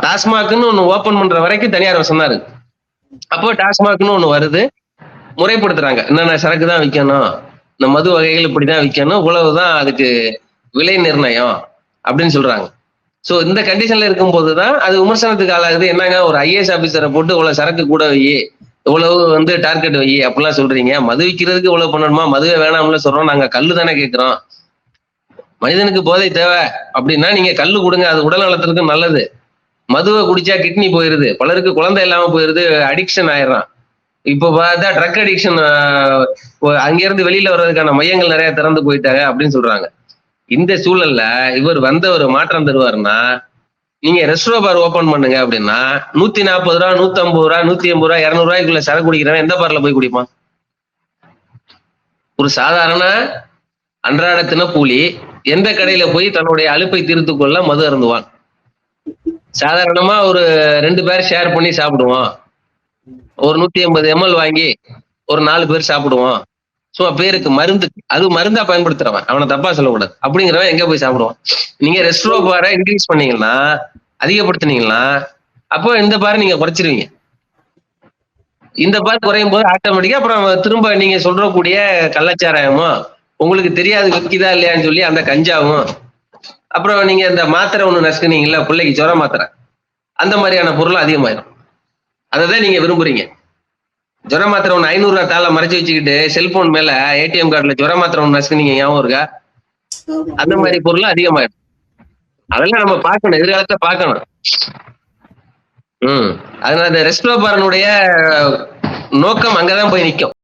டாஸ்மாக்னு ஒண்ணு ஓபன் பண்ற வரைக்கும் தனியார் வசம் தான் இருக்கு. அப்போ டாஸ்மாக்னு ஒண்ணு வருது, முறைப்படுத்துறாங்க. என்னென்ன சரக்கு தான் விற்கணும், இந்த மது வகைகள் இப்படிதான் விற்கணும், இவ்வளவுதான் அதுக்கு விலை நிர்ணயம் அப்படின்னு சொல்றாங்க. சோ இந்த கண்டிஷன்ல இருக்கும்போது தான் அது விமர்சனத்துக்கு ஆளாகுது. என்னங்க ஒரு ஐஏஎஸ் ஆபீசரை போட்டு இவ்வளவு சரக்கு கூட வை, இவ்வளவு டார்கெட் வை அப்படிலாம் சொல்றீங்க. மது விற்கிறதுக்கு இவ்வளவு பண்ணணுமா? மதுவை வேணாம்னு சொல்றோம், நாங்க கல்லு தானே கேட்கிறோம். மனிதனுக்கு போதை தேவை அப்படின்னா நீங்க கல்லு கொடுங்க, அது உடல் நலத்திற்கு நல்லது. மதுவை குடிச்சா கிட்னி போயிருது, பலருக்கு குழந்தை இல்லாம போயிருது, அடிக்ஷன் ஆயிடுறான். இப்போ பார்த்தா ட்ரக் அடிக்ஷன் அங்கிருந்து வெளியில வர்றதுக்கான மையங்கள் நிறைய திறந்து போயிட்டாங்க அப்படின்னு சொல்றாங்க. இந்த சூழல்ல இவர் வந்த ஒரு மாற்றம் தருவாருன்னா, நீங்க ரெஸ்டோ பார் ஓபன் பண்ணுங்க அப்படின்னா 140 ரூபா, 150 ரூபா, 180 ரூபா, 200 ரூபாய்க்குள்ள சரக்கு குடிக்கிறவன் எந்த பார்ல போய் குடிப்பான்? ஒரு சாதாரண அன்றாட தினக்கூலி எந்த கடையில போய் தன்னுடைய அலுப்பை தீர்த்து கொள்ள மது அருந்துவான்? சாதாரணமா ஒரு 2 பேர் ஷேர் பண்ணி சாப்பிடுவோம். ஒரு 180 ml வாங்கி ஒரு 4 பேர் சாப்பிடுவோம். சும்மா பேருக்கு மருந்து, அது மருந்தா பயன்படுத்துறவன், அவனை தப்பா சொல்லக்கூடாது. அப்படிங்கிறவன் எங்க போய் சாப்பிடுவான்? நீங்க ரெஸ்டோ பாரை இன்க்ரீஸ் பண்ணீங்கன்னா, அதிகப்படுத்தினீங்கன்னா, அப்போ இந்த பாரை நீங்க குறைச்சிருவீங்க. இந்த பார் குறையும் போது ஆட்டோமேட்டிக்கா அப்புறம் திரும்ப நீங்க சொல்றக்கூடிய கள்ளச்சாராயமும், உங்களுக்கு தெரியாது விற்கிதா இல்லையான்னு சொல்லி அந்த கஞ்சாவும், அப்புறம் நீங்க இந்த மாத்திரை ஒண்ணு நசுக்குனீங்கல்ல பிள்ளைக்கு ஜுர மாத்திரை, அந்த மாதிரியான பொருள் அதிகமாயிடும். அதைதான் நீங்க விரும்புறீங்க. ஜுர மாத்திரை ஒண்ணு 500 ரூபாய் தாளை மறைச்சு வச்சுக்கிட்டு செல்போன் மேல ஏடிஎம் கார்டுல ஜுர மாத்திரை ஒண்ணு நசுக்குனீங்க, ஞாபகம் இருக்கா? அந்த மாதிரி பொருள் அதிகமாயிடும். அதெல்லாம் நம்ம பார்க்கணும், எதிர்காலத்தை பார்க்கணும். அதனால இந்த ரெஸ்டோ பாரனுடைய நோக்கம் அங்கதான் போய் நிற்கும்.